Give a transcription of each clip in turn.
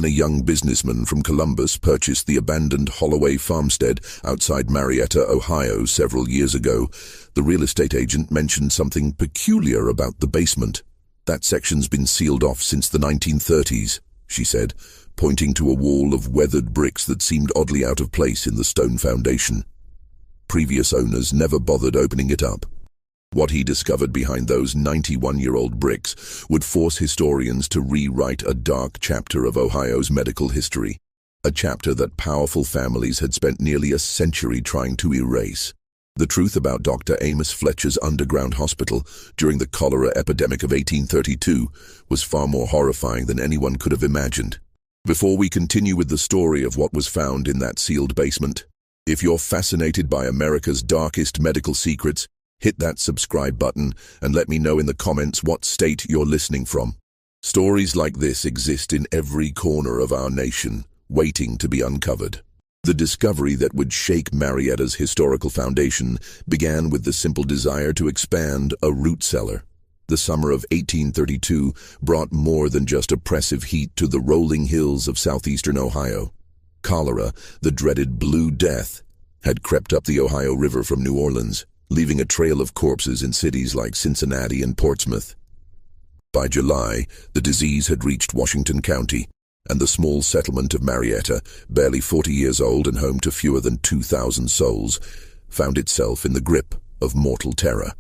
when a young businessman from Columbus purchased the abandoned Holloway farmstead outside Marietta, Ohio several years ago, the real estate agent mentioned something peculiar about the basement. "That section's been sealed off since the 1930s, she said, pointing to a wall of weathered bricks that seemed oddly out of place in the stone foundation. Previous owners never bothered opening it up. What he discovered behind those 91-year-old bricks would force historians to rewrite a dark chapter of Ohio's medical history, a chapter that powerful families had spent nearly a century trying to erase. The truth about Dr. Amos Fletcher's underground hospital during the cholera epidemic of 1832 was far more horrifying than anyone could have imagined. Before we continue with the story of what was found in that sealed basement, if you're fascinated by America's darkest medical secrets, hit that subscribe button and let me know in the comments what state you're listening from. Stories like this exist in every corner of our nation, waiting to be uncovered. The discovery that would shake Marietta's historical foundation began with the simple desire to expand a root cellar. The summer of 1832 brought more than just oppressive heat to the rolling hills of southeastern Ohio. Cholera, the dreaded Blue Death, had crept up the Ohio River from New Orleans, leaving a trail of corpses in cities like Cincinnati and Portsmouth. By July, the disease had reached Washington County, and the small settlement of Marietta, barely 40 years old and home to fewer than 2,000 souls, found itself in the grip of mortal terror.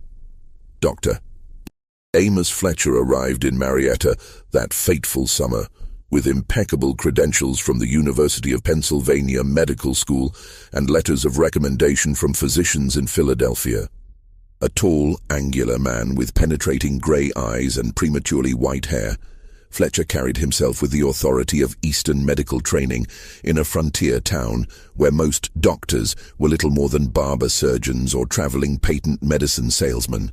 Dr. Amos Fletcher arrived in Marietta that fateful summer, with impeccable credentials from the University of Pennsylvania Medical School and letters of recommendation from physicians in Philadelphia. A tall, angular man with penetrating gray eyes and prematurely white hair, Fletcher carried himself with the authority of Eastern medical training in a frontier town where most doctors were little more than barber surgeons or traveling patent medicine salesmen.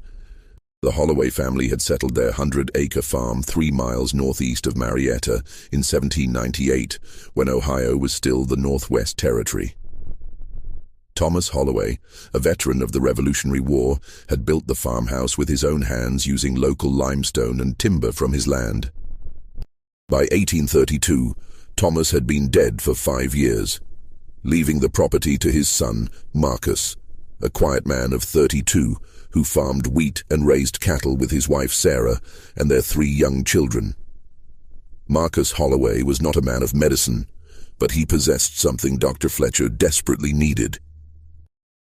The Holloway family had settled their 100-acre farm 3 miles northeast of Marietta in 1798, when Ohio was still the Northwest Territory. Thomas Holloway, a veteran of the Revolutionary War, had built the farmhouse with his own hands using local limestone and timber from his land. By 1832, Thomas had been dead for 5 years, leaving the property to his son, Marcus, a quiet man of 32, who farmed wheat and raised cattle with his wife Sarah and their 3 young children. Marcus Holloway was not a man of medicine, but he possessed something Dr. Fletcher desperately needed.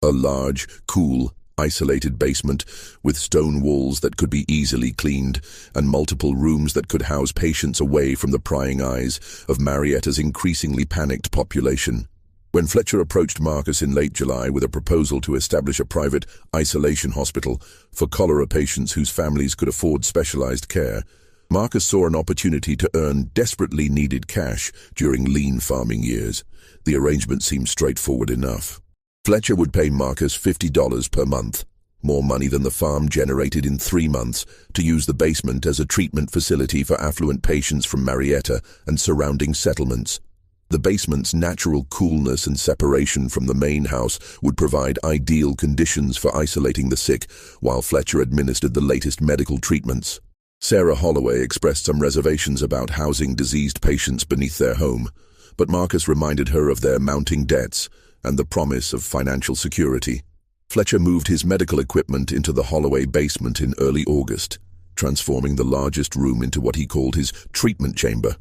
A large, cool, isolated basement with stone walls that could be easily cleaned and multiple rooms that could house patients away from the prying eyes of Marietta's increasingly panicked population. When Fletcher approached Marcus in late July with a proposal to establish a private isolation hospital for cholera patients whose families could afford specialized care, Marcus saw an opportunity to earn desperately needed cash during lean farming years. The arrangement seemed straightforward enough. Fletcher would pay Marcus $50 per month, more money than the farm generated in 3 months, to use the basement as a treatment facility for affluent patients from Marietta and surrounding settlements. The basement's natural coolness and separation from the main house would provide ideal conditions for isolating the sick, while Fletcher administered the latest medical treatments. Sarah Holloway expressed some reservations about housing diseased patients beneath their home, but Marcus reminded her of their mounting debts and the promise of financial security. Fletcher moved his medical equipment into the Holloway basement in early August, transforming the largest room into what he called his treatment chamber.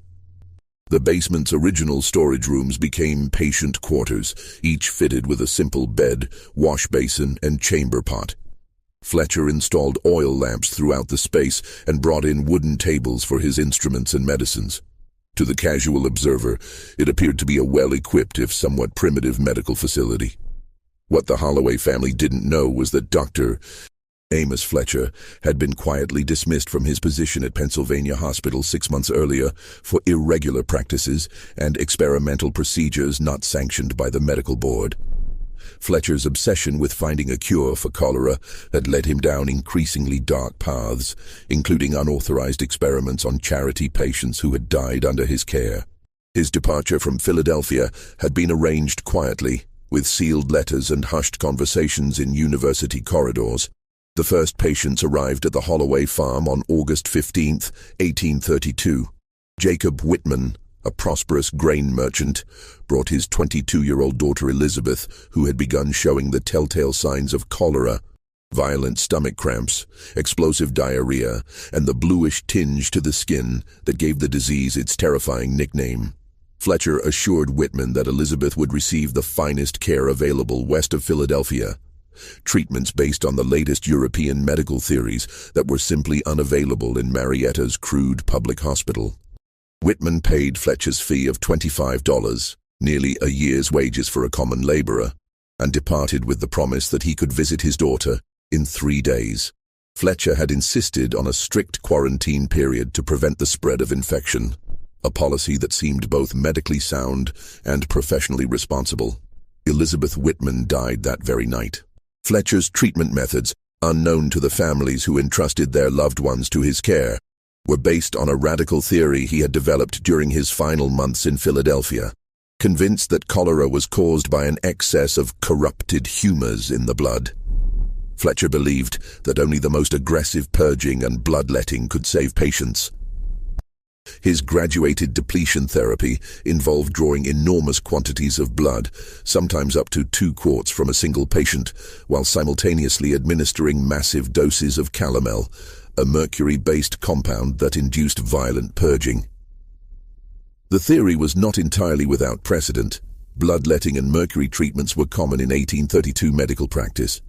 The basement's original storage rooms became patient quarters, each fitted with a simple bed, wash basin, and chamber pot. Fletcher installed oil lamps throughout the space and brought in wooden tables for his instruments and medicines. To the casual observer, it appeared to be a well-equipped, if somewhat primitive, medical facility. What the Holloway family didn't know was that Dr. Amos Fletcher had been quietly dismissed from his position at Pennsylvania Hospital 6 months earlier for irregular practices and experimental procedures not sanctioned by the medical board. Fletcher's obsession with finding a cure for cholera had led him down increasingly dark paths, including unauthorized experiments on charity patients who had died under his care. His departure from Philadelphia had been arranged quietly, with sealed letters and hushed conversations in university corridors. The first patients arrived at the Holloway farm on August 15, 1832. Jacob Whitman, a prosperous grain merchant, brought his 22-year-old daughter Elizabeth, who had begun showing the telltale signs of cholera, violent stomach cramps, explosive diarrhea, and the bluish tinge to the skin that gave the disease its terrifying nickname. Fletcher assured Whitman that Elizabeth would receive the finest care available west of Philadelphia, treatments based on the latest European medical theories that were simply unavailable in Marietta's crude public hospital. Whitman paid Fletcher's fee of $25, nearly a year's wages for a common laborer, and departed with the promise that he could visit his daughter in 3 days. Fletcher had insisted on a strict quarantine period to prevent the spread of infection, a policy that seemed both medically sound and professionally responsible. Elizabeth Whitman died that very night. Fletcher's treatment methods, unknown to the families who entrusted their loved ones to his care, were based on a radical theory he had developed during his final months in Philadelphia. Convinced that cholera was caused by an excess of corrupted humors in the blood, Fletcher believed that only the most aggressive purging and bloodletting could save patients. His graduated depletion therapy involved drawing enormous quantities of blood, sometimes up to 2 quarts from a single patient, while simultaneously administering massive doses of calomel, a mercury-based compound that induced violent purging. The theory was not entirely without precedent. Bloodletting and mercury treatments were common in 1832 medical practice.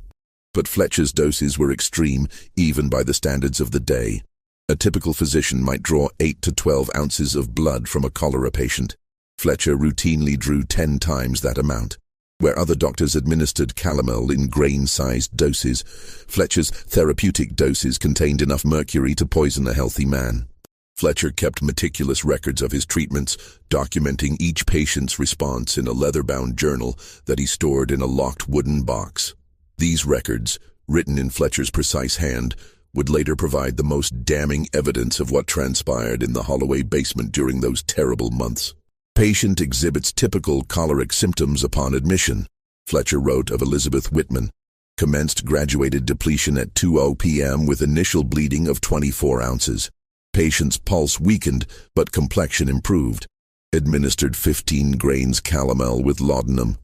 But Fletcher's doses were extreme, even by the standards of the day. A typical physician might draw 8 to 12 ounces of blood from a cholera patient. Fletcher routinely drew 10 times that amount. Where other doctors administered calomel in grain-sized doses, Fletcher's therapeutic doses contained enough mercury to poison a healthy man. Fletcher kept meticulous records of his treatments, documenting each patient's response in a leather-bound journal that he stored in a locked wooden box. These records, written in Fletcher's precise hand, would later provide the most damning evidence of what transpired in the Holloway basement during those terrible months. Patient exhibits typical choleric symptoms upon admission, Fletcher wrote of Elizabeth Whitman. Commenced graduated depletion at 2:00 p.m. with initial bleeding of 24 ounces. Patient's pulse weakened, but complexion improved. Administered 15 grains calomel with laudanum.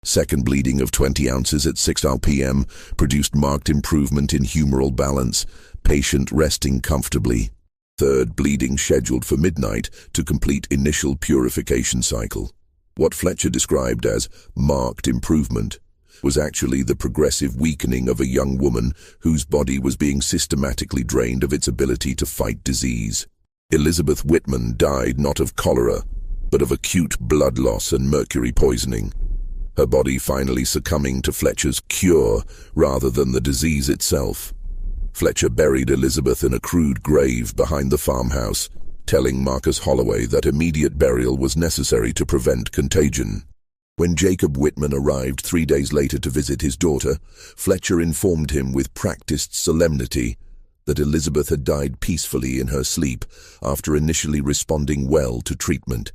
Second bleeding of 20 ounces at 6:00 p.m. produced marked improvement in humoral balance, patient resting comfortably. Third bleeding scheduled for midnight to complete initial purification cycle. What Fletcher described as marked improvement was actually the progressive weakening of a young woman whose body was being systematically drained of its ability to fight disease. Elizabeth Whitman died not of cholera, but of acute blood loss and mercury poisoning, her body finally succumbing to Fletcher's cure rather than the disease itself. Fletcher buried Elizabeth in a crude grave behind the farmhouse, telling Marcus Holloway that immediate burial was necessary to prevent contagion. When Jacob Whitman arrived 3 days later to visit his daughter, Fletcher informed him with practiced solemnity that Elizabeth had died peacefully in her sleep after initially responding well to treatment.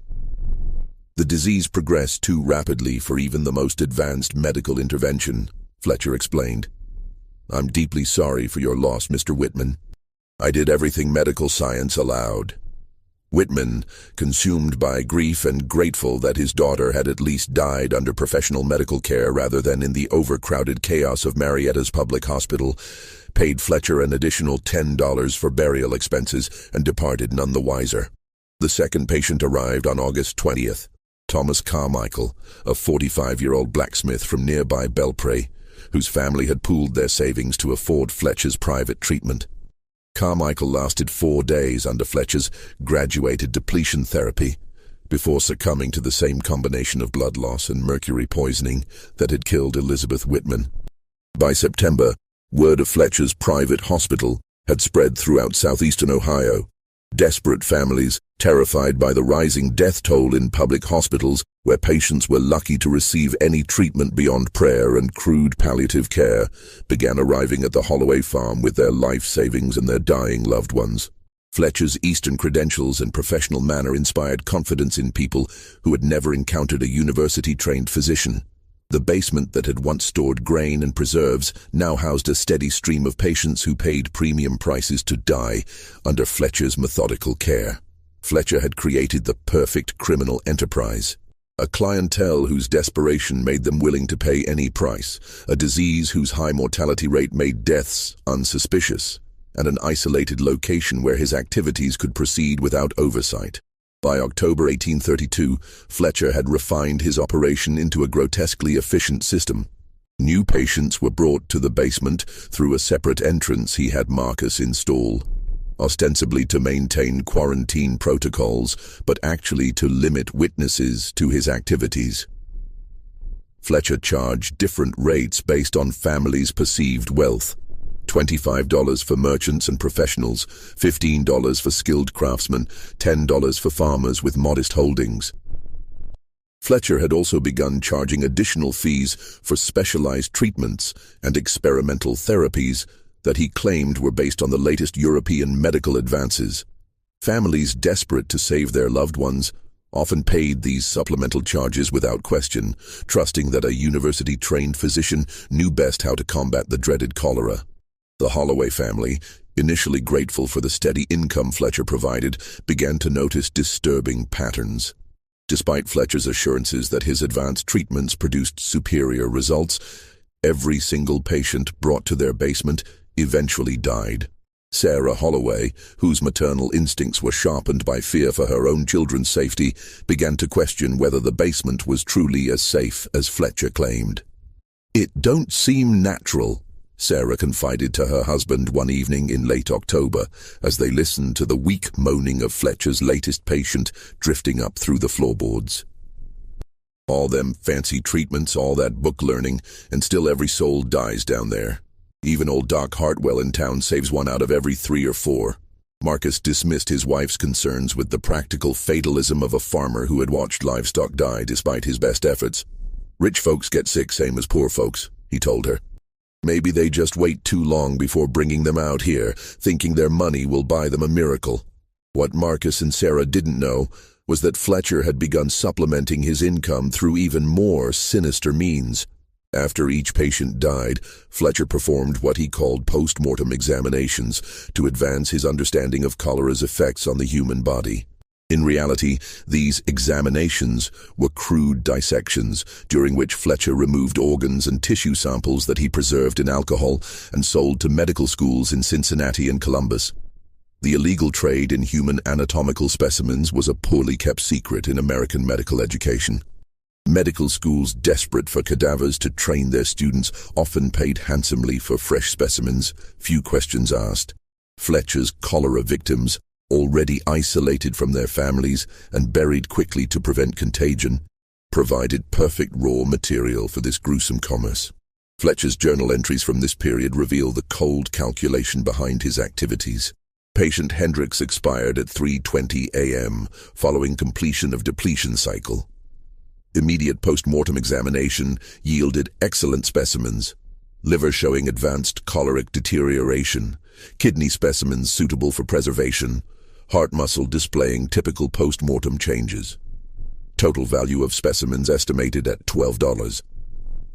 The disease progressed too rapidly for even the most advanced medical intervention, Fletcher explained. I'm deeply sorry for your loss, Mr. Whitman. I did everything medical science allowed. Whitman, consumed by grief and grateful that his daughter had at least died under professional medical care rather than in the overcrowded chaos of Marietta's public hospital, paid Fletcher an additional $10 for burial expenses and departed none the wiser. The second patient arrived on August 20th. Thomas Carmichael, a 45-year-old blacksmith from nearby Belpre, whose family had pooled their savings to afford Fletcher's private treatment. Carmichael lasted 4 days under Fletcher's graduated depletion therapy before succumbing to the same combination of blood loss and mercury poisoning that had killed Elizabeth Whitman. By September, word of Fletcher's private hospital had spread throughout southeastern Ohio. Desperate families, terrified by the rising death toll in public hospitals where patients were lucky to receive any treatment beyond prayer and crude palliative care, began arriving at the Holloway farm with their life savings and their dying loved ones. Fletcher's Eastern credentials and professional manner inspired confidence in people who had never encountered a university-trained physician. The basement that had once stored grain and preserves now housed a steady stream of patients who paid premium prices to die under Fletcher's methodical care. Fletcher had created the perfect criminal enterprise. A clientele whose desperation made them willing to pay any price, a disease whose high mortality rate made deaths unsuspicious, and an isolated location where his activities could proceed without oversight. By October 1832, Fletcher had refined his operation into a grotesquely efficient system. New patients were brought to the basement through a separate entrance he had Marcus install, ostensibly to maintain quarantine protocols, but actually to limit witnesses to his activities. Fletcher charged different rates based on families' perceived wealth. $25 for merchants and professionals, $15 for skilled craftsmen, $10 for farmers with modest holdings. Fletcher had also begun charging additional fees for specialized treatments and experimental therapies that he claimed were based on the latest European medical advances. Families desperate to save their loved ones often paid these supplemental charges without question, trusting that a university-trained physician knew best how to combat the dreaded cholera. The Holloway family, initially grateful for the steady income Fletcher provided, began to notice disturbing patterns. Despite Fletcher's assurances that his advanced treatments produced superior results, every single patient brought to their basement eventually died. Sarah Holloway, whose maternal instincts were sharpened by fear for her own children's safety, began to question whether the basement was truly as safe as Fletcher claimed. "It don't seem natural," Sarah confided to her husband one evening in late October as they listened to the weak moaning of Fletcher's latest patient drifting up through the floorboards. "All them fancy treatments, all that book learning, and still every soul dies down there. Even old Doc Hartwell in town saves one out of every 3 or 4. Marcus dismissed his wife's concerns with the practical fatalism of a farmer who had watched livestock die despite his best efforts. "Rich folks get sick same as poor folks," he told her. "Maybe they just wait too long before bringing them out here, thinking their money will buy them a miracle." What Marcus and Sarah didn't know was that Fletcher had begun supplementing his income through even more sinister means. After each patient died, Fletcher performed what he called post-mortem examinations to advance his understanding of cholera's effects on the human body. In reality, these examinations were crude dissections, during which Fletcher removed organs and tissue samples that he preserved in alcohol and sold to medical schools in Cincinnati and Columbus. The illegal trade in human anatomical specimens was a poorly kept secret in American medical education. Medical schools desperate for cadavers to train their students often paid handsomely for fresh specimens, few questions asked. Fletcher's cholera victims, already isolated from their families and buried quickly to prevent contagion, provided perfect raw material for this gruesome commerce. Fletcher's journal entries from this period reveal the cold calculation behind his activities. Patient Hendricks expired at 3:20 a.m. following completion of depletion cycle. Immediate post-mortem examination yielded excellent specimens. Liver showing advanced choleric deterioration, kidney specimens suitable for preservation, heart muscle displaying typical post-mortem changes. Total value of specimens estimated at $12.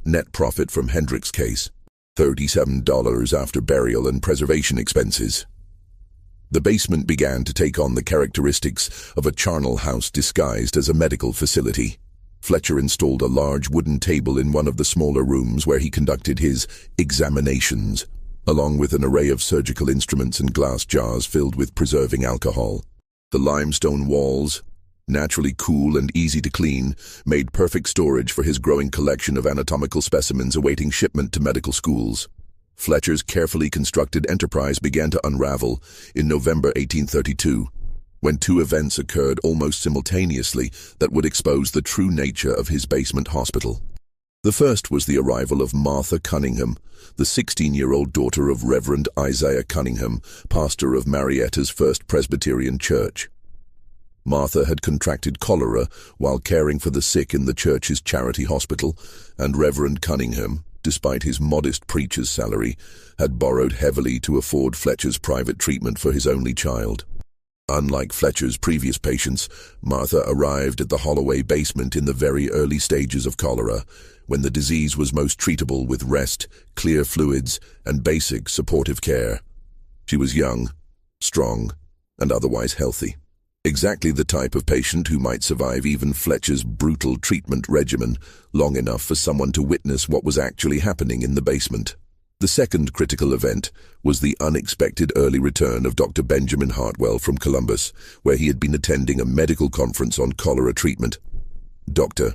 Net profit from Hendrick's case, $37 after burial and preservation expenses. The basement began to take on the characteristics of a charnel house disguised as a medical facility. Fletcher installed a large wooden table in one of the smaller rooms where he conducted his examinations, along with an array of surgical instruments and glass jars filled with preserving alcohol. The limestone walls, naturally cool and easy to clean, made perfect storage for his growing collection of anatomical specimens awaiting shipment to medical schools. Fletcher's carefully constructed enterprise began to unravel in November 1832, when 2 events occurred almost simultaneously that would expose the true nature of his basement hospital. The first was the arrival of Martha Cunningham, the 16-year-old daughter of Reverend Isaiah Cunningham, pastor of Marietta's First Presbyterian Church. Martha had contracted cholera while caring for the sick in the church's charity hospital, and Reverend Cunningham, despite his modest preacher's salary, had borrowed heavily to afford Fletcher's private treatment for his only child. Unlike Fletcher's previous patients, Martha arrived at the Holloway basement in the very early stages of cholera, when the disease was most treatable with rest, clear fluids, and basic supportive care. She was young, strong, and otherwise healthy. Exactly the type of patient who might survive even Fletcher's brutal treatment regimen long enough for someone to witness what was actually happening in the basement. The second critical event was the unexpected early return of Dr. Benjamin Hartwell from Columbus, where he had been attending a medical conference on cholera treatment. Dr.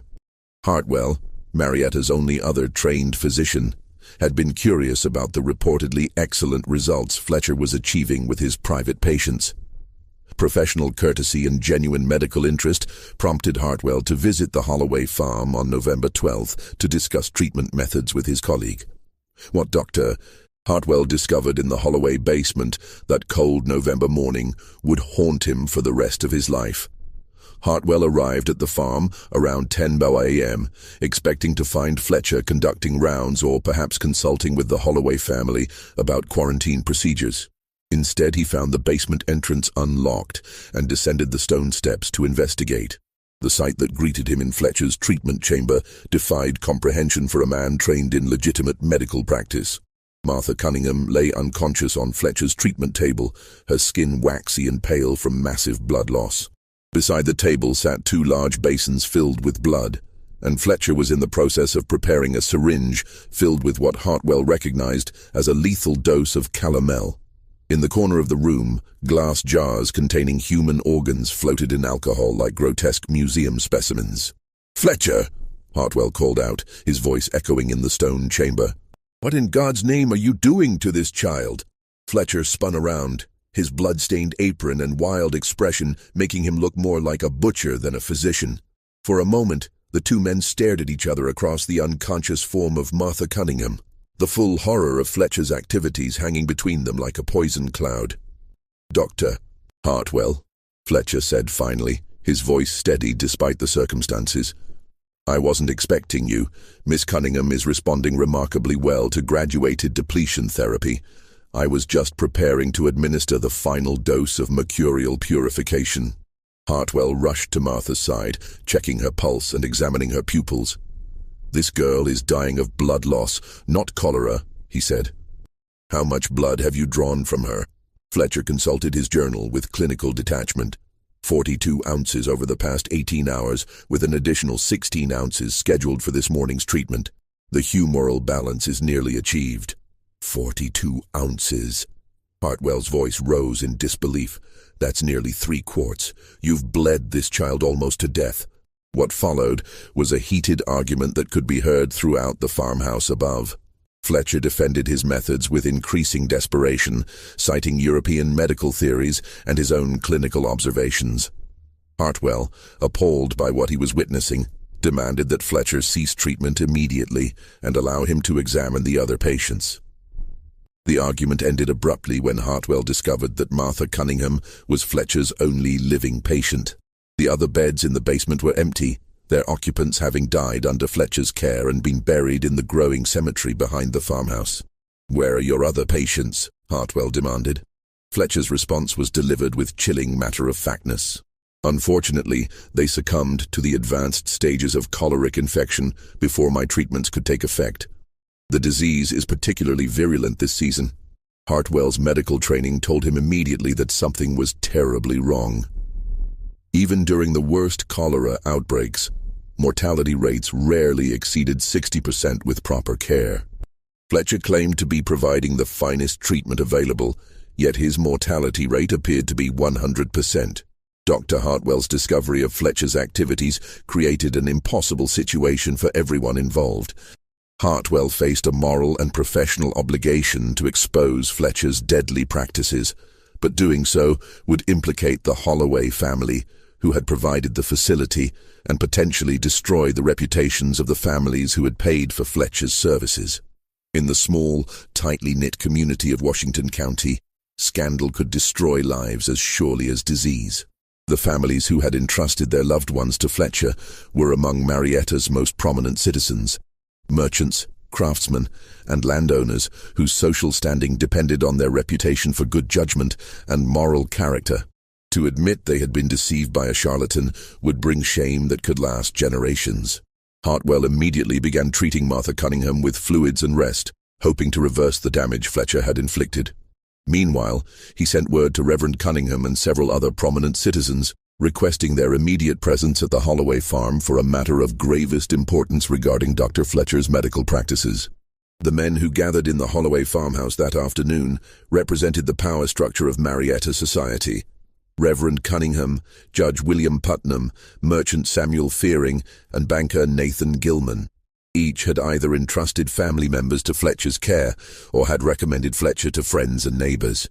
Hartwell, Marietta's only other trained physician, had been curious about the reportedly excellent results Fletcher was achieving with his private patients. Professional courtesy and genuine medical interest prompted Hartwell to visit the Holloway farm on November 12th to discuss treatment methods with his colleague. What Dr. Hartwell discovered in the Holloway basement that cold November morning would haunt him for the rest of his life. Hartwell arrived at the farm around 10 a.m., expecting to find Fletcher conducting rounds or perhaps consulting with the Holloway family about quarantine procedures. Instead, he found the basement entrance unlocked and descended the stone steps to investigate. The sight that greeted him in Fletcher's treatment chamber defied comprehension for a man trained in legitimate medical practice. Martha Cunningham lay unconscious on Fletcher's treatment table, her skin waxy and pale from massive blood loss. Beside the table sat 2 large basins filled with blood, and Fletcher was in the process of preparing a syringe filled with what Hartwell recognized as a lethal dose of calomel. In the corner of the room, glass jars containing human organs floated in alcohol like grotesque museum specimens. "Fletcher!" Hartwell called out, his voice echoing in the stone chamber. "What in God's name are you doing to this child?" Fletcher spun around, his blood-stained apron and wild expression making him look more like a butcher than a physician. For a moment, the 2 men stared at each other across the unconscious form of Martha Cunningham, the full horror of Fletcher's activities hanging between them like a poison cloud. "Dr. Hartwell," Fletcher said finally, his voice steady despite the circumstances. "I wasn't expecting you. Miss Cunningham is responding remarkably well to graduated depletion therapy. I was just preparing to administer the final dose of mercurial purification." Hartwell rushed to Martha's side, checking her pulse and examining her pupils. "This girl is dying of blood loss, not cholera," he said. "How much blood have you drawn from her?" Fletcher consulted his journal with clinical detachment. 42 ounces over the past 18 hours, with an additional 16 ounces scheduled for this morning's treatment. The humoral balance is nearly achieved. 42 ounces. Hartwell's voice rose in disbelief. "That's nearly 3 quarts. You've bled this child almost to death." What followed was a heated argument that could be heard throughout the farmhouse above. Fletcher defended his methods with increasing desperation, citing European medical theories and his own clinical observations. Hartwell, appalled by what he was witnessing, demanded that Fletcher cease treatment immediately and allow him to examine the other patients. The argument ended abruptly when Hartwell discovered that Martha Cunningham was Fletcher's only living patient. The other beds in the basement were empty, their occupants having died under Fletcher's care and been buried in the growing cemetery behind the farmhouse. "Where are your other patients?" Hartwell demanded. Fletcher's response was delivered with chilling matter-of-factness. "Unfortunately, they succumbed to the advanced stages of choleric infection before my treatments could take effect. The disease is particularly virulent this season." Hartwell's medical training told him immediately that something was terribly wrong. Even during the worst cholera outbreaks, mortality rates rarely exceeded 60% with proper care. Fletcher claimed to be providing the finest treatment available, yet his mortality rate appeared to be 100%. Dr. Hartwell's discovery of Fletcher's activities created an impossible situation for everyone involved. Hartwell faced a moral and professional obligation to expose Fletcher's deadly practices, but doing so would implicate the Holloway family, who had provided the facility, and potentially destroy the reputations of the families who had paid for Fletcher's services. In the small, tightly knit community of Washington County, scandal could destroy lives as surely as disease. The families who had entrusted their loved ones to Fletcher were among Marietta's most prominent citizens: merchants, craftsmen, and landowners whose social standing depended on their reputation for good judgment and moral character. To admit they had been deceived by a charlatan would bring shame that could last generations. Hartwell immediately began treating Martha Cunningham with fluids and rest, hoping to reverse the damage Fletcher had inflicted. Meanwhile, he sent word to Reverend Cunningham and several other prominent citizens, requesting their immediate presence at the Holloway farm for a matter of gravest importance regarding Dr. Fletcher's medical practices. The men who gathered in the Holloway farmhouse that afternoon represented the power structure of Marietta society. Reverend Cunningham, Judge William Putnam, Merchant Samuel Fearing, and banker Nathan Gilman. Each had either entrusted family members to Fletcher's care or had recommended Fletcher to friends and neighbors.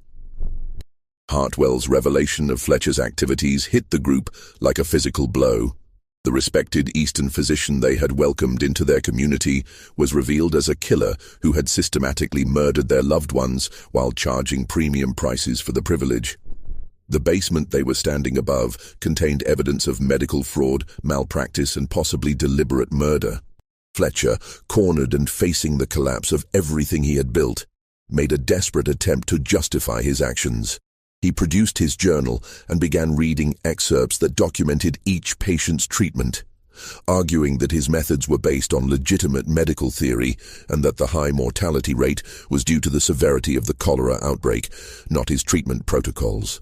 Hartwell's revelation of Fletcher's activities hit the group like a physical blow. The respected Eastern physician they had welcomed into their community was revealed as a killer who had systematically murdered their loved ones while charging premium prices for the privilege. The basement they were standing above contained evidence of medical fraud, malpractice, and possibly deliberate murder. Fletcher, cornered and facing the collapse of everything he had built, made a desperate attempt to justify his actions. He produced his journal and began reading excerpts that documented each patient's treatment, arguing that his methods were based on legitimate medical theory and that the high mortality rate was due to the severity of the cholera outbreak, not his treatment protocols.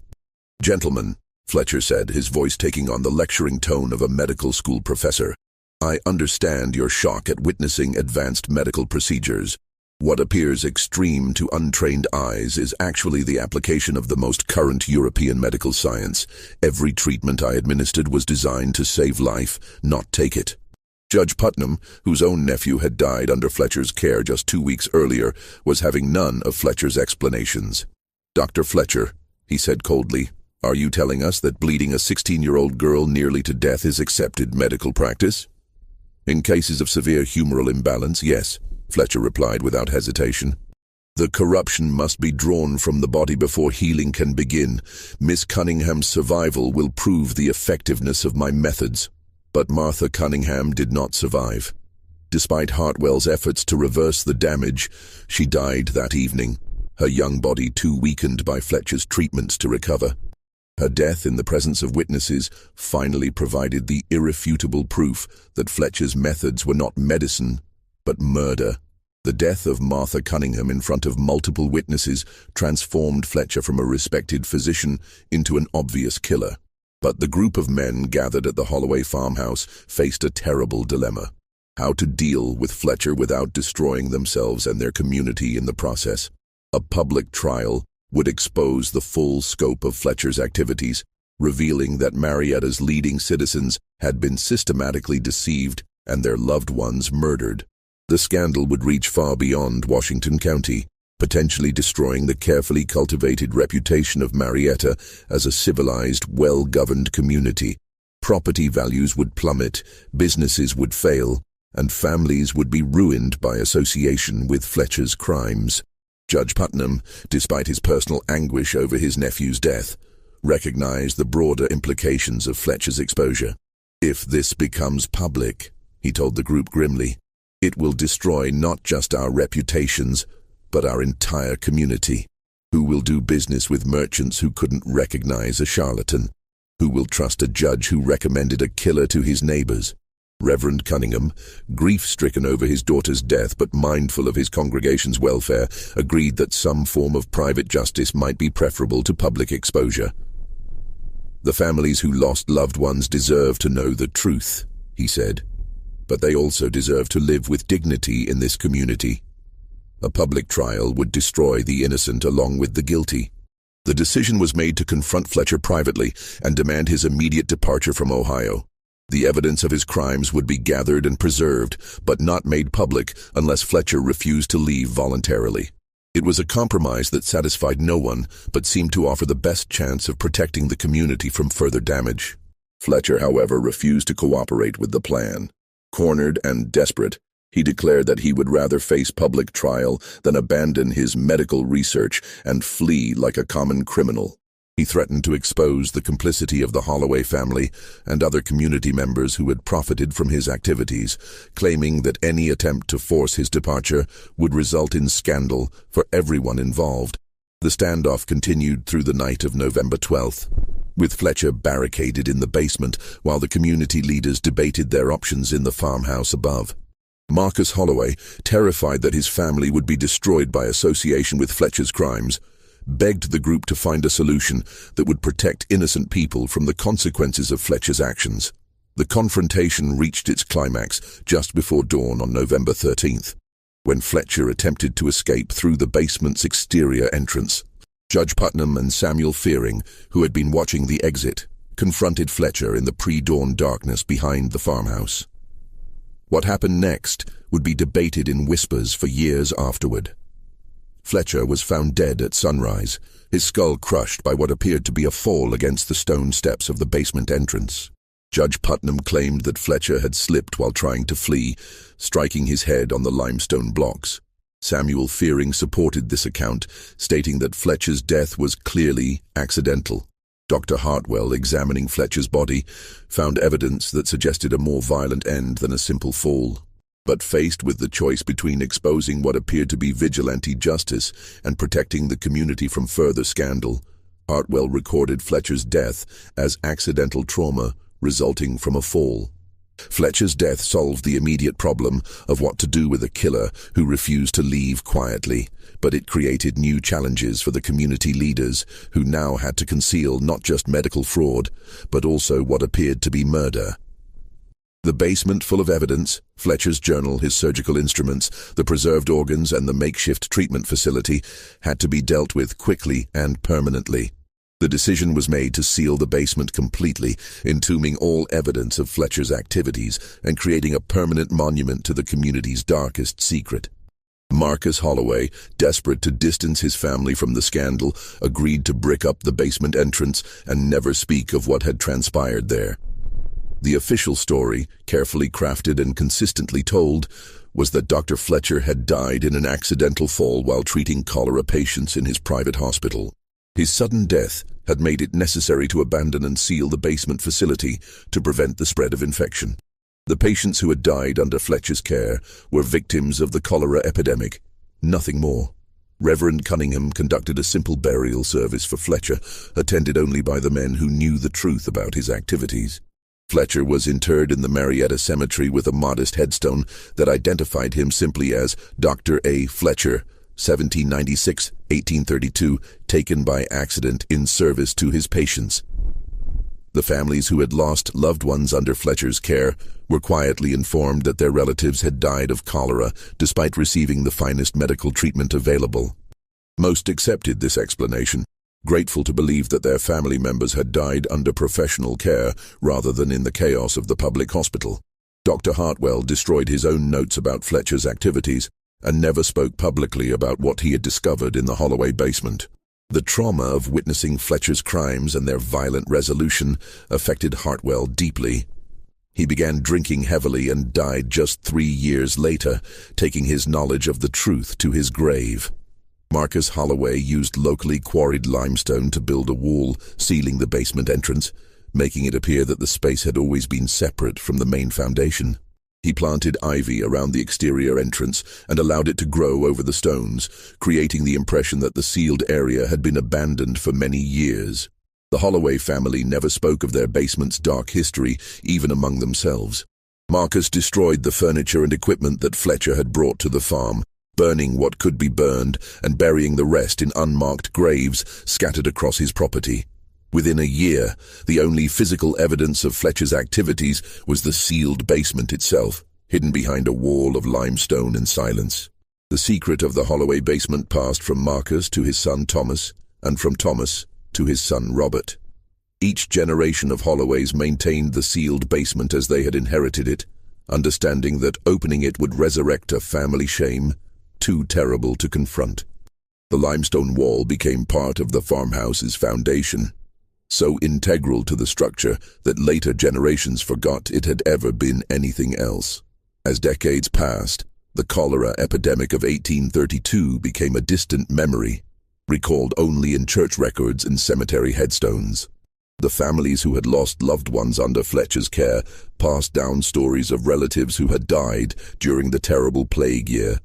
"Gentlemen," Fletcher said, his voice taking on the lecturing tone of a medical school professor, "I understand your shock at witnessing advanced medical procedures. What appears extreme to untrained eyes is actually the application of the most current European medical science. Every treatment I administered was designed to save life, not take it." Judge Putnam, whose own nephew had died under Fletcher's care just 2 weeks earlier, was having none of Fletcher's explanations. "Dr. Fletcher," he said coldly, "are you telling us that bleeding a 16-year-old girl nearly to death is accepted medical practice?" "In cases of severe humoral imbalance, yes," Fletcher replied without hesitation. "The corruption must be drawn from the body before healing can begin. Miss Cunningham's survival will prove the effectiveness of my methods." But Martha Cunningham did not survive. Despite Hartwell's efforts to reverse the damage, she died that evening, her young body too weakened by Fletcher's treatments to recover. Her death in the presence of witnesses finally provided the irrefutable proof that Fletcher's methods were not medicine, but murder. The death of Martha Cunningham in front of multiple witnesses transformed Fletcher from a respected physician into an obvious killer. But the group of men gathered at the Holloway farmhouse faced a terrible dilemma: how to deal with Fletcher without destroying themselves and their community in the process. A public trial would expose the full scope of Fletcher's activities, revealing that Marietta's leading citizens had been systematically deceived and their loved ones murdered. The scandal would reach far beyond Washington County, potentially destroying the carefully cultivated reputation of Marietta as a civilized, well-governed community. Property values would plummet, businesses would fail, and families would be ruined by association with Fletcher's crimes. Judge Putnam, despite his personal anguish over his nephew's death, recognized the broader implications of Fletcher's exposure. "If this becomes public," he told the group grimly, "it will destroy not just our reputations, but our entire community. Who will do business with merchants who couldn't recognize a charlatan? Who will trust a judge who recommended a killer to his neighbors?" Reverend Cunningham, grief-stricken over his daughter's death but mindful of his congregation's welfare, agreed that some form of private justice might be preferable to public exposure. "The families who lost loved ones deserve to know the truth," he said, "but they also deserve to live with dignity in this community. A public trial would destroy the innocent along with the guilty." The decision was made to confront Fletcher privately and demand his immediate departure from Ohio. The evidence of his crimes would be gathered and preserved, but not made public unless Fletcher refused to leave voluntarily. It was a compromise that satisfied no one, but seemed to offer the best chance of protecting the community from further damage. Fletcher, however, refused to cooperate with the plan. Cornered and desperate, he declared that he would rather face public trial than abandon his medical research and flee like a common criminal. He threatened to expose the complicity of the Holloway family and other community members who had profited from his activities, claiming that any attempt to force his departure would result in scandal for everyone involved. The standoff continued through the night of November 12th, with Fletcher barricaded in the basement while the community leaders debated their options in the farmhouse above. Marcus Holloway, terrified that his family would be destroyed by association with Fletcher's crimes, begged the group to find a solution that would protect innocent people from the consequences of Fletcher's actions. The confrontation reached its climax just before dawn on November 13th, when Fletcher attempted to escape through the basement's exterior entrance. Judge Putnam and Samuel Fearing, who had been watching the exit, confronted Fletcher in the pre-dawn darkness behind the farmhouse. What happened next would be debated in whispers for years afterward. Fletcher was found dead at sunrise, his skull crushed by what appeared to be a fall against the stone steps of the basement entrance. Judge Putnam claimed that Fletcher had slipped while trying to flee, striking his head on the limestone blocks. Samuel Fearing supported this account, stating that Fletcher's death was clearly accidental. Dr. Hartwell, examining Fletcher's body, found evidence that suggested a more violent end than a simple fall. But faced with the choice between exposing what appeared to be vigilante justice and protecting the community from further scandal, Hartwell recorded Fletcher's death as accidental trauma resulting from a fall. Fletcher's death solved the immediate problem of what to do with a killer who refused to leave quietly, but it created new challenges for the community leaders who now had to conceal not just medical fraud, but also what appeared to be murder. The basement full of evidence, Fletcher's journal, his surgical instruments, the preserved organs, and the makeshift treatment facility had to be dealt with quickly and permanently. The decision was made to seal the basement completely, entombing all evidence of Fletcher's activities and creating a permanent monument to the community's darkest secret. Marcus Holloway, desperate to distance his family from the scandal, agreed to brick up the basement entrance and never speak of what had transpired there. The official story, carefully crafted and consistently told, was that Dr. Fletcher had died in an accidental fall while treating cholera patients in his private hospital. His sudden death had made it necessary to abandon and seal the basement facility to prevent the spread of infection. The patients who had died under Fletcher's care were victims of the cholera epidemic, nothing more. Reverend Cunningham conducted a simple burial service for Fletcher, attended only by the men who knew the truth about his activities. Fletcher was interred in the Marietta Cemetery with a modest headstone that identified him simply as Dr. A. Fletcher, 1796-1832, taken by accident in service to his patients. The families who had lost loved ones under Fletcher's care were quietly informed that their relatives had died of cholera despite receiving the finest medical treatment available. Most accepted this explanation, grateful to believe that their family members had died under professional care rather than in the chaos of the public hospital. Dr. Hartwell destroyed his own notes about Fletcher's activities and never spoke publicly about what he had discovered in the Holloway basement. The trauma of witnessing Fletcher's crimes and their violent resolution affected Hartwell deeply. He began drinking heavily and died just 3 years later, taking his knowledge of the truth to his grave. Marcus Holloway used locally quarried limestone to build a wall sealing the basement entrance, making it appear that the space had always been separate from the main foundation. He planted ivy around the exterior entrance and allowed it to grow over the stones, creating the impression that the sealed area had been abandoned for many years. The Holloway family never spoke of their basement's dark history, even among themselves. Marcus destroyed the furniture and equipment that Fletcher had brought to the farm, burning what could be burned and burying the rest in unmarked graves scattered across his property. Within a year, the only physical evidence of Fletcher's activities was the sealed basement itself, hidden behind a wall of limestone and silence. The secret of the Holloway basement passed from Marcus to his son Thomas, and from Thomas to his son Robert. Each generation of Holloways maintained the sealed basement as they had inherited it, understanding that opening it would resurrect a family shame too terrible to confront. The limestone wall became part of the farmhouse's foundation, so integral to the structure that later generations forgot it had ever been anything else. As decades passed, the cholera epidemic of 1832 became a distant memory, recalled only in church records and cemetery headstones. The families who had lost loved ones under Fletcher's care passed down stories of relatives who had died during the terrible plague year,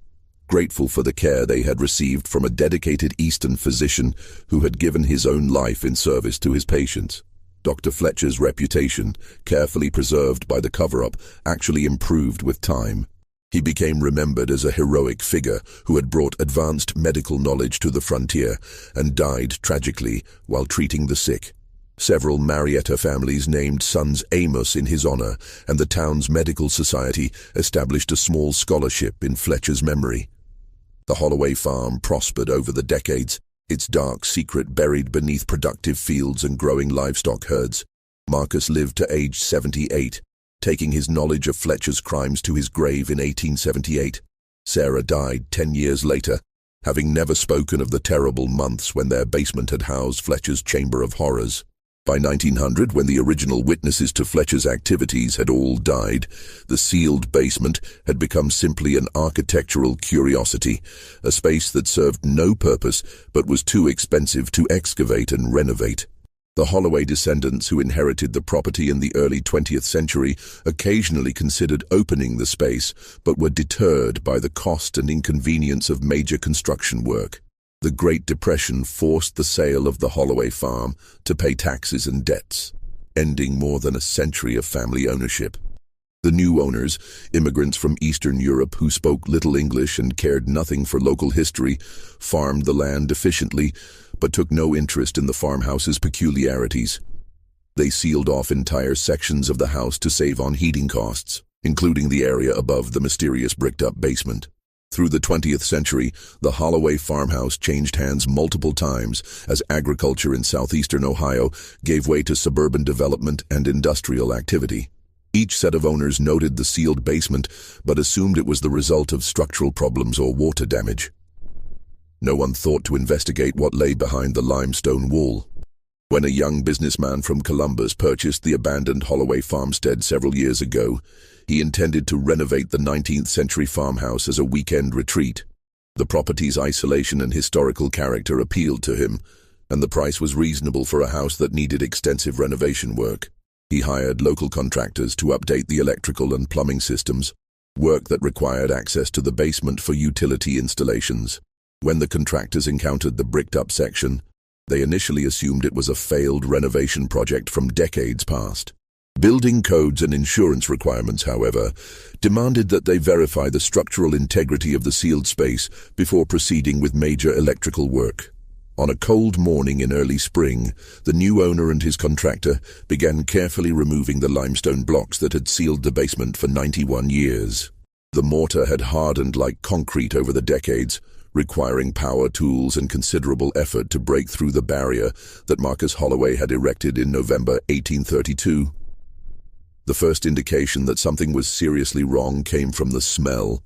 grateful for the care they had received from a dedicated Eastern physician who had given his own life in service to his patients. Dr. Fletcher's reputation, carefully preserved by the cover-up, actually improved with time. He became remembered as a heroic figure who had brought advanced medical knowledge to the frontier and died tragically while treating the sick. Several Marietta families named sons Amos in his honor, and the town's medical society established a small scholarship in Fletcher's memory. The Holloway farm prospered over the decades, its dark secret buried beneath productive fields and growing livestock herds. Marcus lived to age 78, taking his knowledge of Fletcher's crimes to his grave in 1878. Sarah died 10 years later, having never spoken of the terrible months when their basement had housed Fletcher's chamber of horrors. By 1900, when the original witnesses to Fletcher's activities had all died, the sealed basement had become simply an architectural curiosity, a space that served no purpose but was too expensive to excavate and renovate. The Holloway descendants who inherited the property in the early 20th century occasionally considered opening the space, but were deterred by the cost and inconvenience of major construction work. The Great Depression forced the sale of the Holloway farm to pay taxes and debts, ending more than a century of family ownership. The new owners, immigrants from Eastern Europe who spoke little English and cared nothing for local history, farmed the land efficiently, but took no interest in the farmhouse's peculiarities. They sealed off entire sections of the house to save on heating costs, including the area above the mysterious bricked-up basement. Through the 20th century, the Holloway farmhouse changed hands multiple times as agriculture in southeastern Ohio gave way to suburban development and industrial activity. Each set of owners noted the sealed basement, but assumed it was the result of structural problems or water damage. No one thought to investigate what lay behind the limestone wall. When a young businessman from Columbus purchased the abandoned Holloway farmstead several years ago, he intended to renovate the 19th century farmhouse as a weekend retreat. The property's isolation and historical character appealed to him, and the price was reasonable for a house that needed extensive renovation work. He hired local contractors to update the electrical and plumbing systems, work that required access to the basement for utility installations. When the contractors encountered the bricked-up section, they initially assumed it was a failed renovation project from decades past. Building codes and insurance requirements, however, demanded that they verify the structural integrity of the sealed space before proceeding with major electrical work. On a cold morning in early spring, the new owner and his contractor began carefully removing the limestone blocks that had sealed the basement for 91 years. The mortar had hardened like concrete over the decades, requiring power tools and considerable effort to break through the barrier that Marcus Holloway had erected in November 1832. The first indication that something was seriously wrong came from the smell.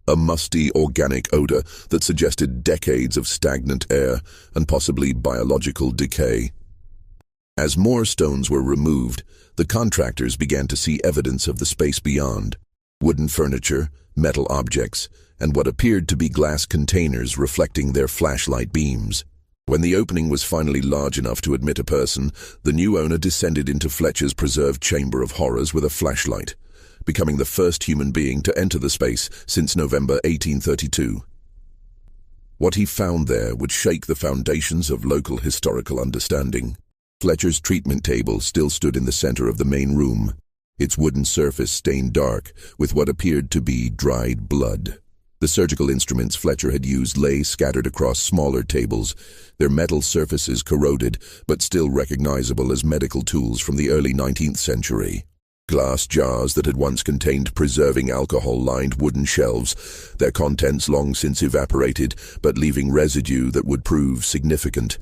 A musty, organic odor that suggested decades of stagnant air and possibly biological decay. As more stones were removed, the contractors began to see evidence of the space beyond. Wooden furniture, metal objects, and what appeared to be glass containers reflecting their flashlight beams. When the opening was finally large enough to admit a person, the new owner descended into Fletcher's preserved chamber of horrors with a flashlight, becoming the first human being to enter the space since November 1832. What he found there would shake the foundations of local historical understanding. Fletcher's treatment table still stood in the center of the main room, its wooden surface stained dark with what appeared to be dried blood. The surgical instruments Fletcher had used lay scattered across smaller tables, their metal surfaces corroded but still recognizable as medical tools from the early 19th century. Glass jars that had once contained preserving alcohol lined wooden shelves, their contents long since evaporated but leaving residue that would prove significant.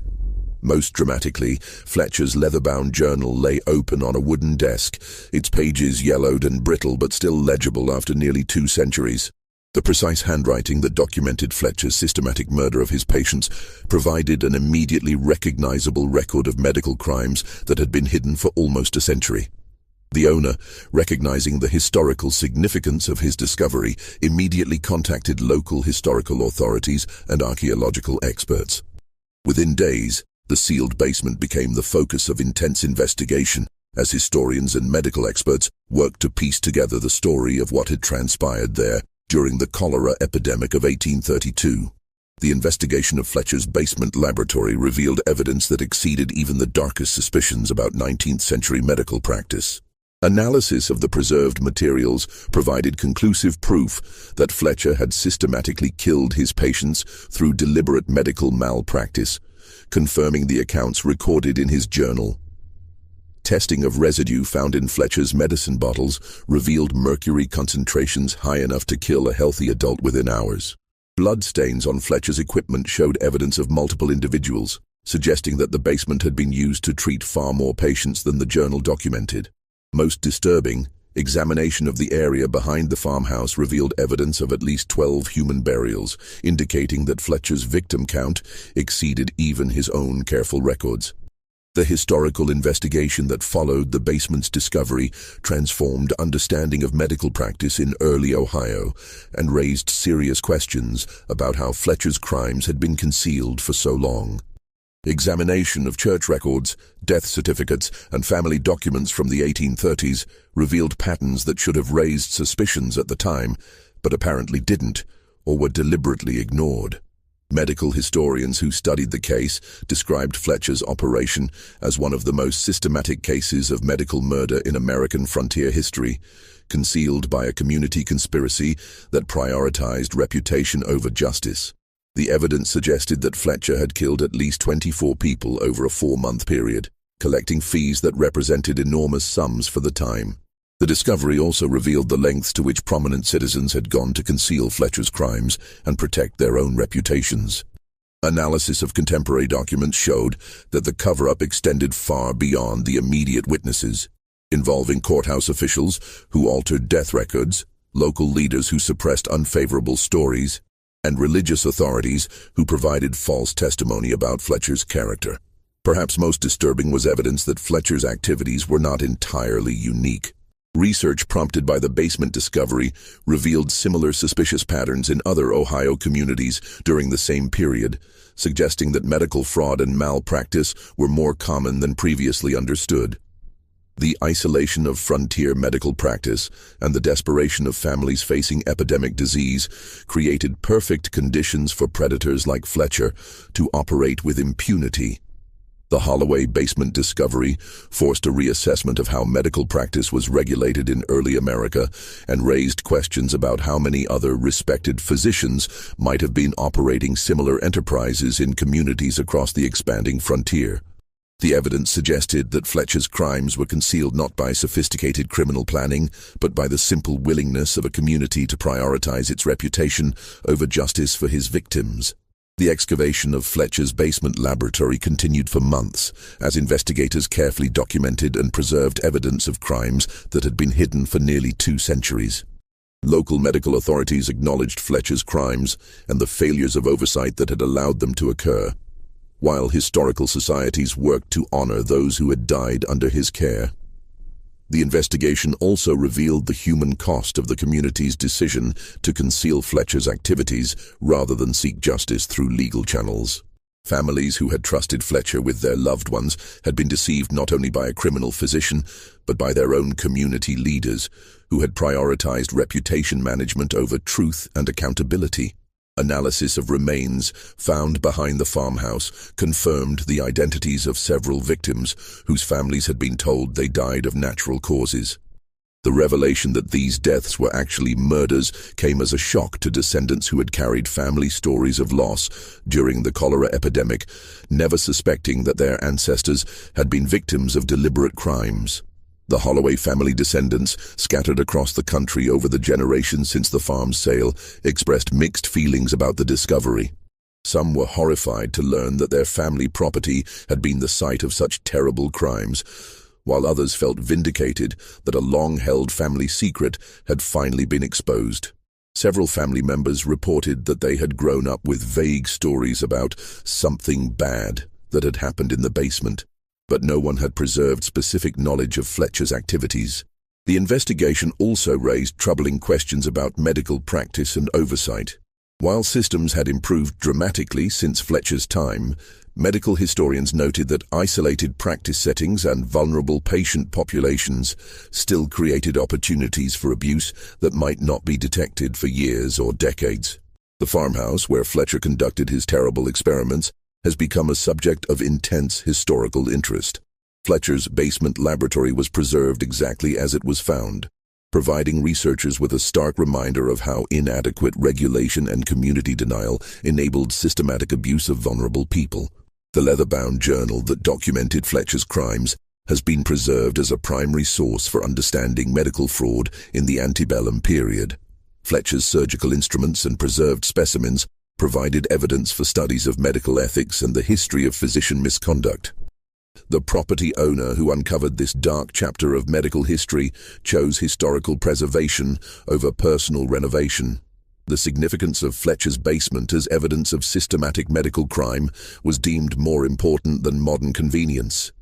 Most dramatically, Fletcher's leather-bound journal lay open on a wooden desk, its pages yellowed and brittle but still legible after nearly 2 centuries. The precise handwriting that documented Fletcher's systematic murder of his patients provided an immediately recognizable record of medical crimes that had been hidden for almost a century. The owner, recognizing the historical significance of his discovery, immediately contacted local historical authorities and archaeological experts. Within days, the sealed basement became the focus of intense investigation as historians and medical experts worked to piece together the story of what had transpired there during the cholera epidemic of 1832. The investigation of Fletcher's basement laboratory revealed evidence that exceeded even the darkest suspicions about 19th century medical practice. Analysis of the preserved materials provided conclusive proof that Fletcher had systematically killed his patients through deliberate medical malpractice, confirming the accounts recorded in his journal. Testing of residue found in Fletcher's medicine bottles revealed mercury concentrations high enough to kill a healthy adult within hours. Blood stains on Fletcher's equipment showed evidence of multiple individuals, suggesting that the basement had been used to treat far more patients than the journal documented. Most disturbing, examination of the area behind the farmhouse revealed evidence of at least 12 human burials, indicating that Fletcher's victim count exceeded even his own careful records. The historical investigation that followed the basement's discovery transformed understanding of medical practice in early Ohio and raised serious questions about how Fletcher's crimes had been concealed for so long. Examination of church records, death certificates, and family documents from the 1830s revealed patterns that should have raised suspicions at the time, but apparently didn't, or were deliberately ignored. Medical historians who studied the case described Fletcher's operation as one of the most systematic cases of medical murder in American frontier history, concealed by a community conspiracy that prioritized reputation over justice. The evidence suggested that Fletcher had killed at least 24 people over a 4-month period, collecting fees that represented enormous sums for the time. The discovery also revealed the lengths to which prominent citizens had gone to conceal Fletcher's crimes and protect their own reputations. Analysis of contemporary documents showed that the cover-up extended far beyond the immediate witnesses, involving courthouse officials who altered death records, local leaders who suppressed unfavorable stories, and religious authorities who provided false testimony about Fletcher's character. Perhaps most disturbing was evidence that Fletcher's activities were not entirely unique. Research prompted by the basement discovery revealed similar suspicious patterns in other Ohio communities during the same period, suggesting that medical fraud and malpractice were more common than previously understood. The isolation of frontier medical practice and the desperation of families facing epidemic disease created perfect conditions for predators like Fletcher to operate with impunity. The Holloway basement discovery forced a reassessment of how medical practice was regulated in early America and raised questions about how many other respected physicians might have been operating similar enterprises in communities across the expanding frontier. The evidence suggested that Fletcher's crimes were concealed not by sophisticated criminal planning, but by the simple willingness of a community to prioritize its reputation over justice for his victims. The excavation of Fletcher's basement laboratory continued for months, as investigators carefully documented and preserved evidence of crimes that had been hidden for nearly 2 centuries. Local medical authorities acknowledged Fletcher's crimes and the failures of oversight that had allowed them to occur, while historical societies worked to honor those who had died under his care. The investigation also revealed the human cost of the community's decision to conceal Fletcher's activities rather than seek justice through legal channels. Families who had trusted Fletcher with their loved ones had been deceived not only by a criminal physician, but by their own community leaders, who had prioritized reputation management over truth and accountability. Analysis of remains found behind the farmhouse confirmed the identities of several victims whose families had been told they died of natural causes. The revelation that these deaths were actually murders came as a shock to descendants who had carried family stories of loss during the cholera epidemic, never suspecting that their ancestors had been victims of deliberate crimes. The Holloway family descendants, scattered across the country over the generations since the farm's sale, expressed mixed feelings about the discovery. Some were horrified to learn that their family property had been the site of such terrible crimes, while others felt vindicated that a long-held family secret had finally been exposed. Several family members reported that they had grown up with vague stories about something bad that had happened in the basement, but no one had preserved specific knowledge of Fletcher's activities. The investigation also raised troubling questions about medical practice and oversight. While systems had improved dramatically since Fletcher's time, medical historians noted that isolated practice settings and vulnerable patient populations still created opportunities for abuse that might not be detected for years or decades. The farmhouse, where Fletcher conducted his terrible experiments, has become a subject of intense historical interest. Fletcher's basement laboratory was preserved exactly as it was found, providing researchers with a stark reminder of how inadequate regulation and community denial enabled systematic abuse of vulnerable people. The leather-bound journal that documented Fletcher's crimes has been preserved as a primary source for understanding medical fraud in the antebellum period. Fletcher's surgical instruments and preserved specimens provided evidence for studies of medical ethics and the history of physician misconduct. The property owner who uncovered this dark chapter of medical history chose historical preservation over personal renovation. The significance of Fletcher's basement as evidence of systematic medical crime was deemed more important than modern convenience.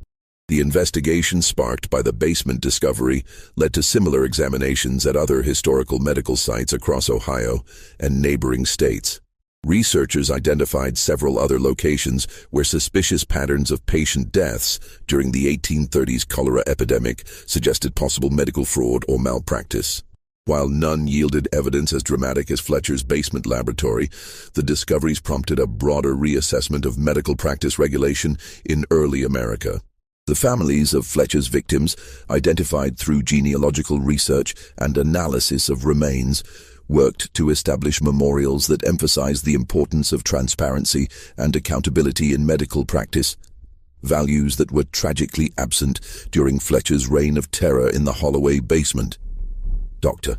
The investigation sparked by the basement discovery led to similar examinations at other historical medical sites across Ohio and neighboring states. Researchers identified several other locations where suspicious patterns of patient deaths during the 1830s cholera epidemic suggested possible medical fraud or malpractice. While none yielded evidence as dramatic as Fletcher's basement laboratory, the discoveries prompted a broader reassessment of medical practice regulation in early America. The families of Fletcher's victims, identified through genealogical research and analysis of remains, worked to establish memorials that emphasized the importance of transparency and accountability in medical practice, values that were tragically absent during Fletcher's reign of terror in the Holloway basement. Dr.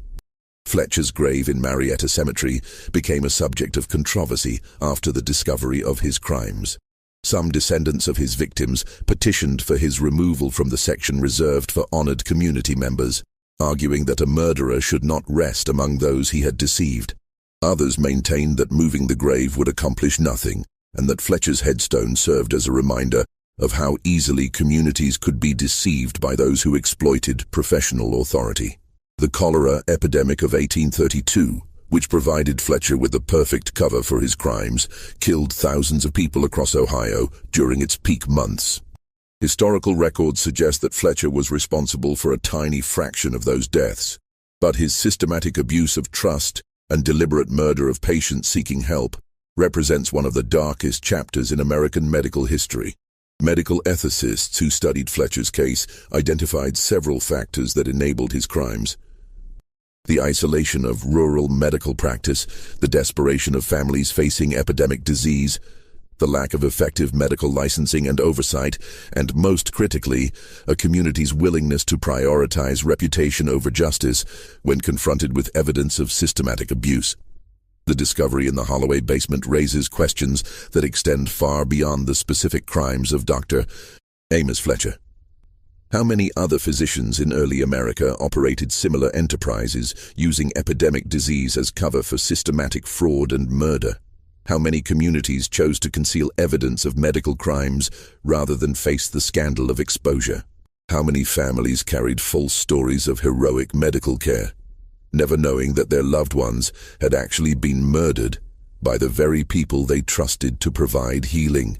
Fletcher's grave in Marietta Cemetery became a subject of controversy after the discovery of his crimes. Some descendants of his victims petitioned for his removal from the section reserved for honored community members, arguing that a murderer should not rest among those he had deceived. Others maintained that moving the grave would accomplish nothing, and that Fletcher's headstone served as a reminder of how easily communities could be deceived by those who exploited professional authority. The cholera epidemic of 1832, which provided Fletcher with the perfect cover for his crimes, killed thousands of people across Ohio during its peak months. Historical records suggest that Fletcher was responsible for a tiny fraction of those deaths, but his systematic abuse of trust and deliberate murder of patients seeking help represents one of the darkest chapters in American medical history. Medical ethicists who studied Fletcher's case identified several factors that enabled his crimes. The isolation of rural medical practice, the desperation of families facing epidemic disease, the lack of effective medical licensing and oversight, and most critically, a community's willingness to prioritize reputation over justice when confronted with evidence of systematic abuse. The discovery in the Holloway basement raises questions that extend far beyond the specific crimes of Dr. Amos Fletcher. How many other physicians in early America operated similar enterprises using epidemic disease as cover for systematic fraud and murder? How many communities chose to conceal evidence of medical crimes rather than face the scandal of exposure? How many families carried false stories of heroic medical care, never knowing that their loved ones had actually been murdered by the very people they trusted to provide healing?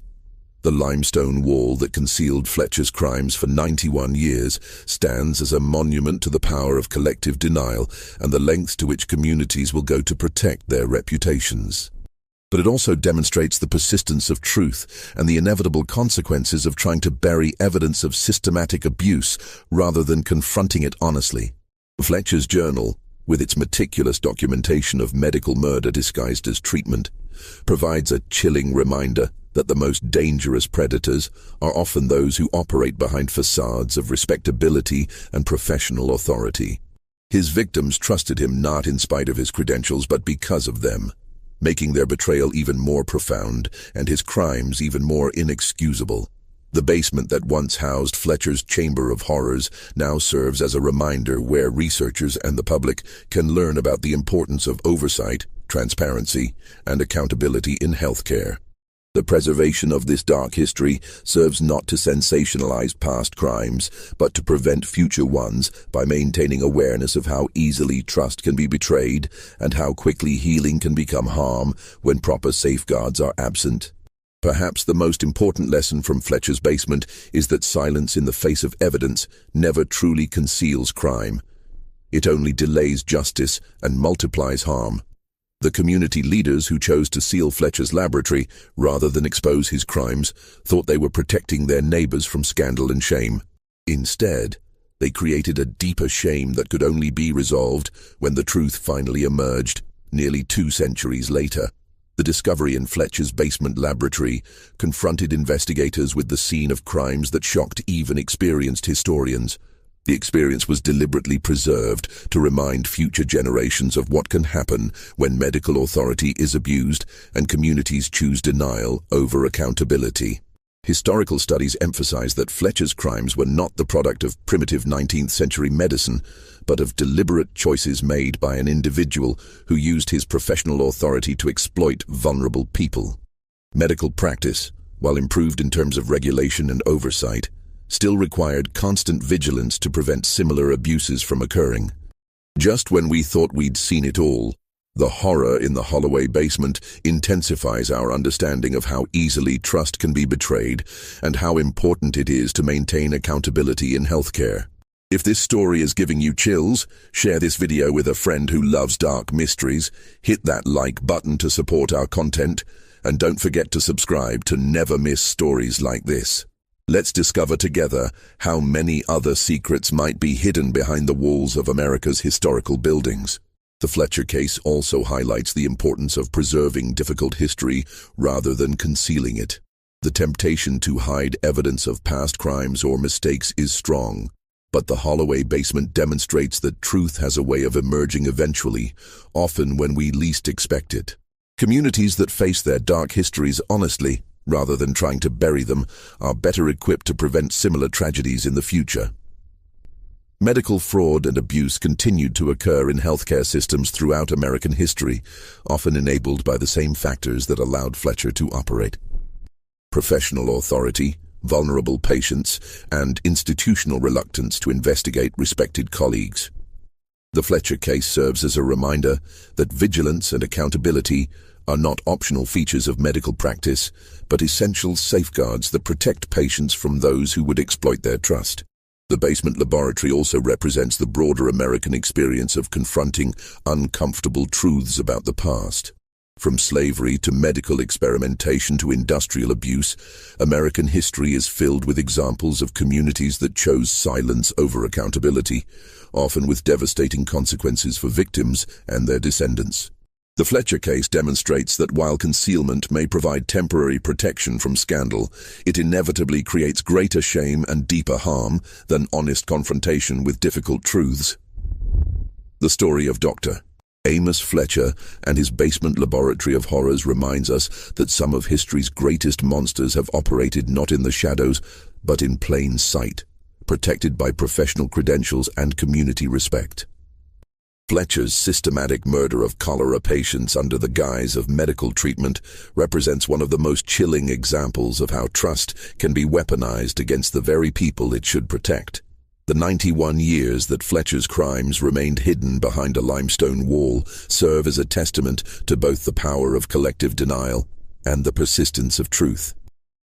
The limestone wall that concealed Fletcher's crimes for 91 years stands as a monument to the power of collective denial and the lengths to which communities will go to protect their reputations. But it also demonstrates the persistence of truth and the inevitable consequences of trying to bury evidence of systematic abuse rather than confronting it honestly. Fletcher's journal, with its meticulous documentation of medical murder disguised as treatment, provides a chilling reminder that the most dangerous predators are often those who operate behind facades of respectability and professional authority. His victims trusted him not in spite of his credentials but because of them, making their betrayal even more profound and his crimes even more inexcusable. The basement that once housed Fletcher's Chamber of Horrors now serves as a reminder where researchers and the public can learn about the importance of oversight, transparency, and accountability in healthcare. The preservation of this dark history serves not to sensationalize past crimes, but to prevent future ones by maintaining awareness of how easily trust can be betrayed and how quickly healing can become harm when proper safeguards are absent. Perhaps the most important lesson from Fletcher's basement is that silence in the face of evidence never truly conceals crime. It only delays justice and multiplies harm. The community leaders who chose to seal Fletcher's laboratory, rather than expose his crimes, thought they were protecting their neighbors from scandal and shame. Instead, they created a deeper shame that could only be resolved when the truth finally emerged, nearly 2 centuries later. The discovery in Fletcher's basement laboratory confronted investigators with the scene of crimes that shocked even experienced historians. The experience was deliberately preserved to remind future generations of what can happen when medical authority is abused and communities choose denial over accountability. Historical studies emphasize that Fletcher's crimes were not the product of primitive 19th century medicine, but of deliberate choices made by an individual who used his professional authority to exploit vulnerable people. Medical practice, while improved in terms of regulation and oversight, still required constant vigilance to prevent similar abuses from occurring. Just when we thought we'd seen it all, the horror in the Holloway basement intensifies our understanding of how easily trust can be betrayed and how important it is to maintain accountability in healthcare. If this story is giving you chills, share this video with a friend who loves dark mysteries, hit that like button to support our content, and don't forget to subscribe to never miss stories like this. Let's discover together how many other secrets might be hidden behind the walls of America's historical buildings. The Fletcher case also highlights the importance of preserving difficult history rather than concealing it. The temptation to hide evidence of past crimes or mistakes is strong, but the Holloway basement demonstrates that truth has a way of emerging eventually, often when we least expect it. Communities that face their dark histories honestly, rather than trying to bury them, are better equipped to prevent similar tragedies in the future. Medical fraud and abuse continued to occur in healthcare systems throughout American history, often enabled by the same factors that allowed Fletcher to operate. Professional authority, vulnerable patients, and institutional reluctance to investigate respected colleagues. The Fletcher case serves as a reminder that vigilance and accountability are not optional features of medical practice, but essential safeguards that protect patients from those who would exploit their trust. The basement laboratory also represents the broader American experience of confronting uncomfortable truths about the past. From slavery to medical experimentation to industrial abuse, American history is filled with examples of communities that chose silence over accountability, often with devastating consequences for victims and their descendants. The Fletcher case demonstrates that while concealment may provide temporary protection from scandal, it inevitably creates greater shame and deeper harm than honest confrontation with difficult truths. The story of Dr. Amos Fletcher and his basement laboratory of horrors reminds us that some of history's greatest monsters have operated not in the shadows, but in plain sight, protected by professional credentials and community respect. Fletcher's systematic murder of cholera patients under the guise of medical treatment represents one of the most chilling examples of how trust can be weaponized against the very people it should protect. The 91 years that Fletcher's crimes remained hidden behind a limestone wall serve as a testament to both the power of collective denial and the persistence of truth.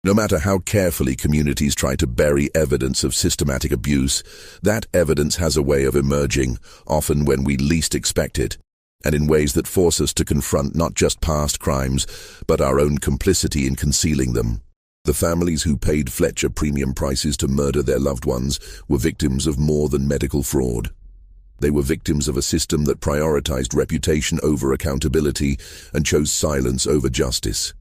No matter how carefully communities try to bury evidence of systematic abuse, that evidence has a way of emerging, often when we least expect it, and in ways that force us to confront not just past crimes, but our own complicity in concealing them. The families who paid Fletcher premium prices to murder their loved ones were victims of more than medical fraud. They were victims of a system that prioritized reputation over accountability and chose silence over justice.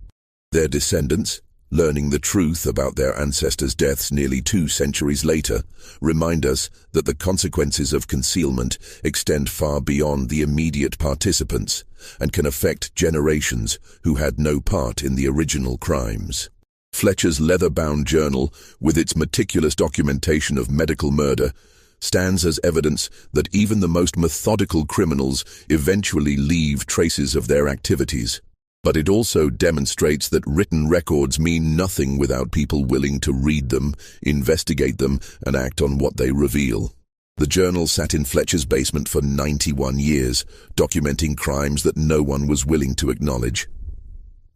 Their descendants, learning the truth about their ancestors' deaths nearly 2 centuries later, remind us that the consequences of concealment extend far beyond the immediate participants and can affect generations who had no part in the original crimes. Fletcher's leather-bound journal, with its meticulous documentation of medical murder, stands as evidence that even the most methodical criminals eventually leave traces of their activities. But it also demonstrates that written records mean nothing without people willing to read them, investigate them, and act on what they reveal. The journal sat in Fletcher's basement for 91 years, documenting crimes that no one was willing to acknowledge.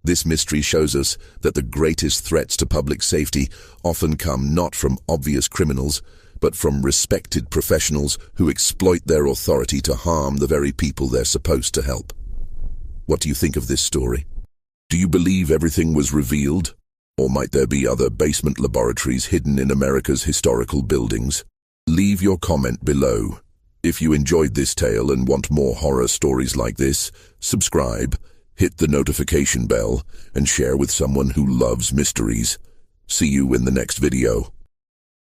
This mystery shows us that the greatest threats to public safety often come not from obvious criminals, but from respected professionals who exploit their authority to harm the very people they're supposed to help. What do you think of this story? Do you believe everything was revealed? Or might there be other basement laboratories hidden in America's historical buildings? Leave your comment below. If you enjoyed this tale and want more horror stories like this, subscribe, hit the notification bell, and share with someone who loves mysteries. See you in the next video.